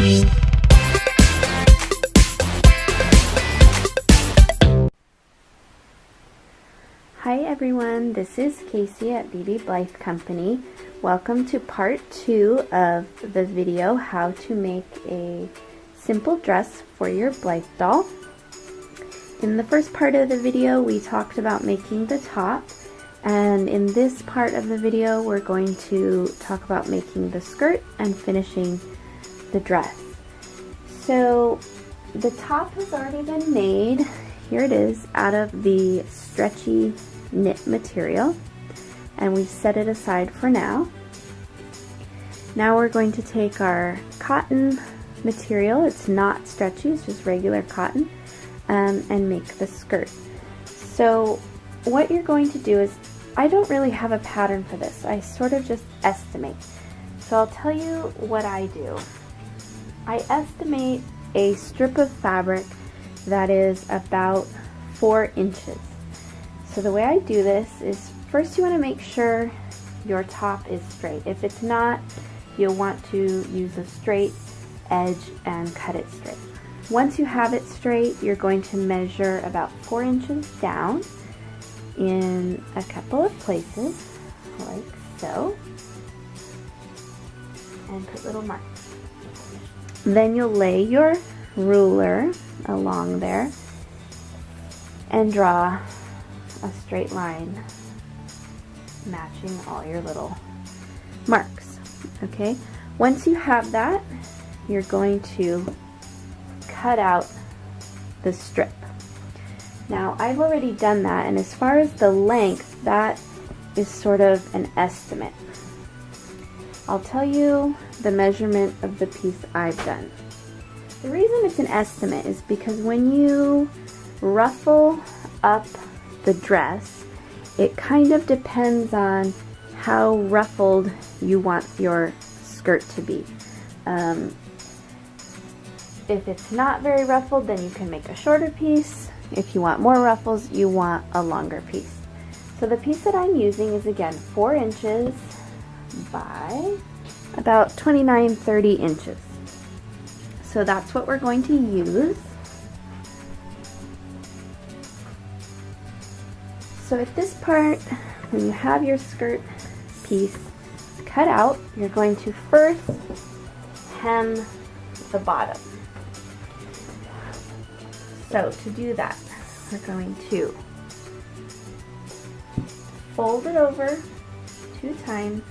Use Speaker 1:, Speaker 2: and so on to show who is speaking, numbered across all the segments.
Speaker 1: Hi everyone, this is Casey at Blythe Company. Welcome to part 2 of the video, how to make a simple dress for your Blythe doll. In the first part of the video, we talked about making the top, and in this part of the video, we're going to talk about making the skirt and finishing the dress. So the top has already been made. Here it is, out of the stretchy knit material, and we've set it aside for now. Now we're going to take our cotton material, it's not stretchy, it's just regular cotton, and make the skirt. So what you're going to do is, I don't really have a pattern for this, I sort of just estimate. So I'll tell you what I do. I estimate a strip of fabric that is about 4 inches. So the way I do this is, first you want to make sure your top is straight. If it's not, you'll want to use a straight edge and cut it straight. Once you have it straight, you're going to measure about 4 inches down in a couple of places, like so, and put little marks. Then you'll lay your ruler along there and draw a straight line matching all your little marks. Okay, once you have that, you're going to cut out the strip. Now I've already done that, and as far as the length, that is sort of an estimate. I'll tell you the measurement of the piece I've done. The reason it's an estimate is because when you ruffle up the dress, it kind of depends on how ruffled you want your skirt to be. If it's not very ruffled, then you can make a shorter piece. If you want more ruffles, you want a longer piece. So the piece that I'm using is, again, 4 inches by about 29-30 inches. So that's what we're going to use. So at this part, when you have your skirt piece cut out, you're going to first hem the bottom. So to do that, we're going to fold it over 2 times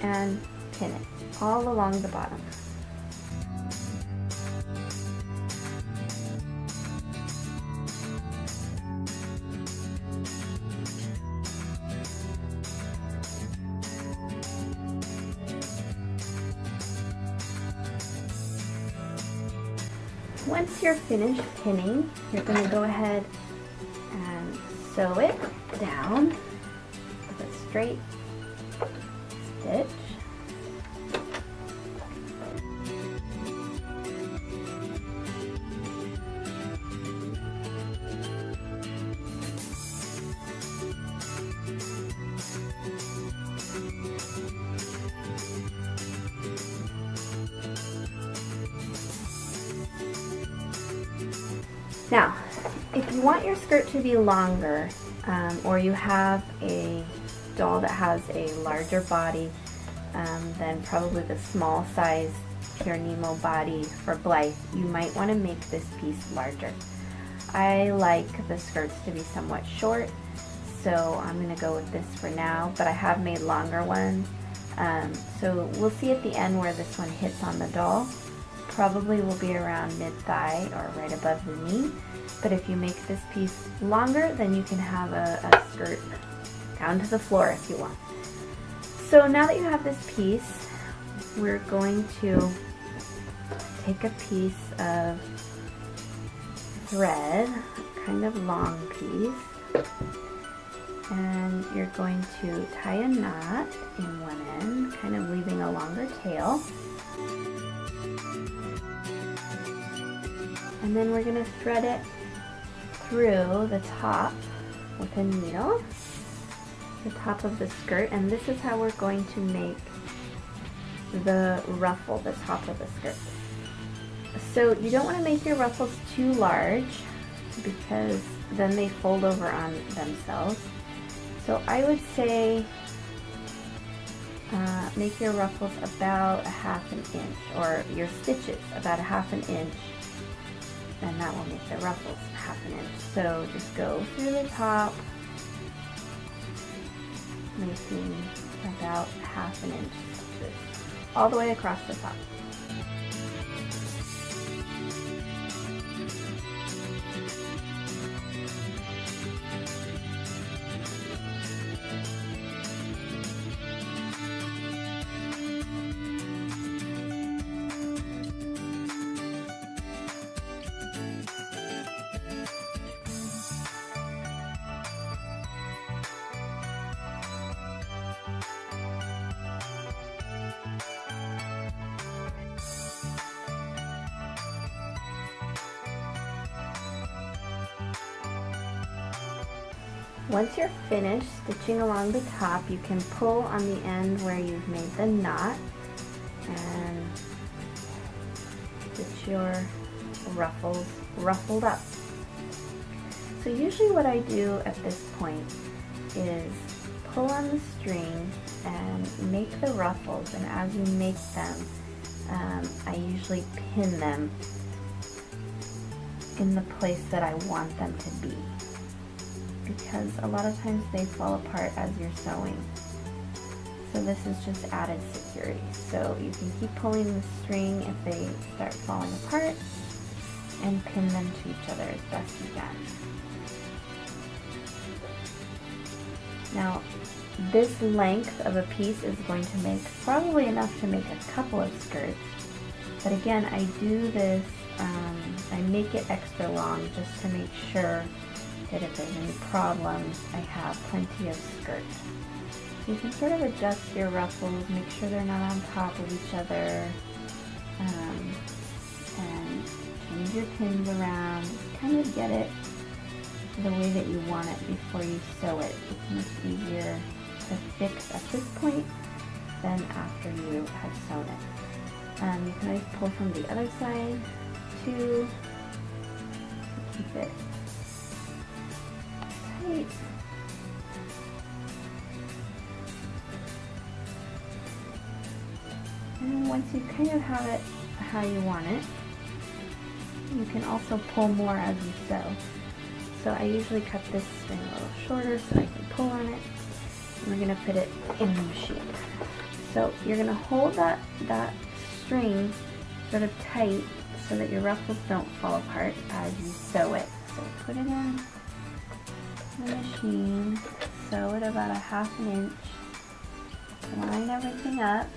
Speaker 1: and pin it all along the bottom. Once you're finished pinning, you're going to go ahead and sew it down with a straight stitch. Now, if you want your skirt to be longer, or you have a doll that has a larger body than probably the small size Pure Nemo body for Blythe, you might want to make this piece larger. I like the skirts to be somewhat short, so I'm going to go with this for now, but I have made longer ones. So we'll see at the end where this one hits on the doll. Probably will be around mid-thigh or right above the knee, but if you make this piece longer, then you can have a skirt down to the floor if you want. So now that you have this piece, we're going to take a piece of thread, kind of long piece, and you're going to tie a knot in one end, kind of leaving a longer tail. And then we're going to thread it through the top with a needle, the top of the skirt, and this is how we're going to make the ruffle, the top of the skirt. So you don't want to make your ruffles too large because then they fold over on themselves. So I would say make your ruffles about 1/2 inch, or your stitches about 1/2 inch, and that will make the ruffles 1/2 inch. So just go through the top, making about 1/2 inch stitches all the way across the top. Once you're finished stitching along the top, you can pull on the end where you've made the knot and get your ruffles ruffled up. So usually what I do at this point is pull on the string and make the ruffles, and as you make them, I usually pin them in the place that I want them to be, because a lot of times they fall apart as you're sewing. So this is just added security. So you can keep pulling the string if they start falling apart and pin them to each other as best you can. Now this length of a piece is going to make probably enough to make a couple of skirts, but again I do this, I make it extra long just to make sure that if there's any problems, I have plenty of skirt. So you can sort of adjust your ruffles, make sure they're not on top of each other, and change your pins around, kind of get it the way that you want it before you sew it. It's much easier to fix at this point than after you have sewn it. You can always pull from the other side too, to keep it tight. And once you kind of have it how you want it, you can also pull more as you sew. So I usually cut this string a little shorter so I can pull on it. And we're going to put it in the machine. So you're going to hold that string sort of tight so that your ruffles don't fall apart as you sew it. So put it in the machine, sew it about 1/2 inch, line everything up.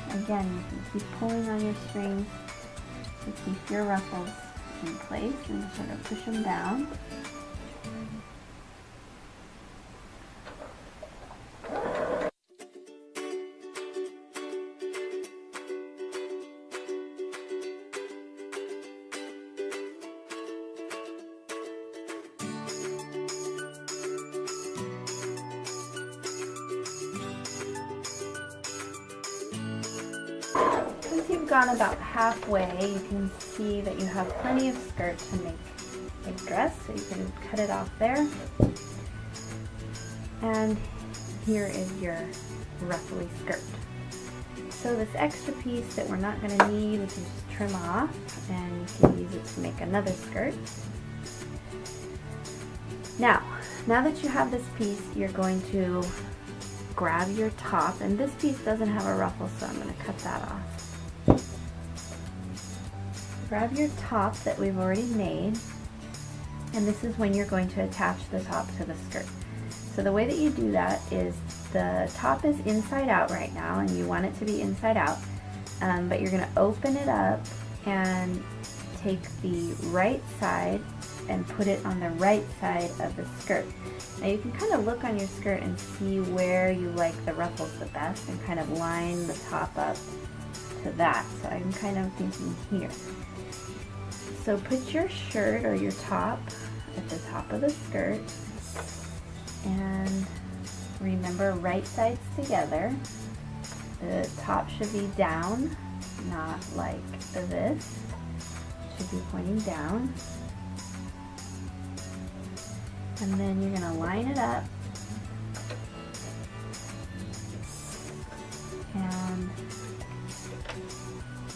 Speaker 1: Again, you can keep pulling on your strings to keep your ruffles in place and sort of push them down. Once you've gone about halfway, you can see that you have plenty of skirt to make a dress, so you can cut it off there. And here is your ruffly skirt. So this extra piece that we're not going to need, we can just trim off, and you can use it to make another skirt. Now that you have this piece, you're going to grab your top, and this piece doesn't have a ruffle, so I'm going to cut that off. Grab your top that we've already made, and this is when you're going to attach the top to the skirt. So the way that you do that is the top is inside out right now, and you want it to be inside out, but you're going to open it up and take the right side and put it on the right side of the skirt. Now you can kind of look on your skirt and see where you like the ruffles the best and kind of line the top up to that. So I'm kind of thinking here. So put your shirt or your top at the top of the skirt, and remember right sides together. The top should be down, not like this. It should be pointing down. And then you're going to line it up. And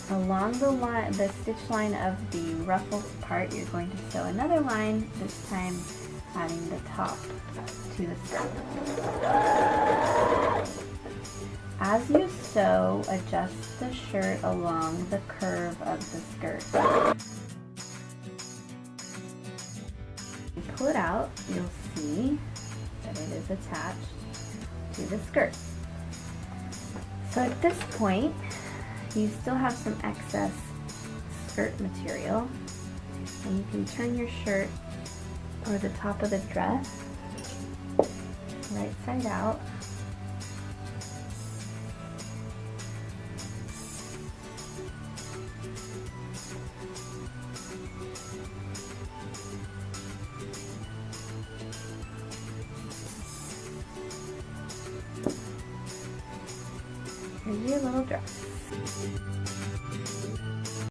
Speaker 1: along the stitch line of the ruffled part, you're going to sew another line, this time adding the top to the skirt. As you sew, adjust the shirt along the curve of the skirt. You pull it out, you'll see that it is attached to the skirt. So at this point, you still have some excess skirt material, and you can turn your shirt or the top of the dress right side out. Here's your little dress.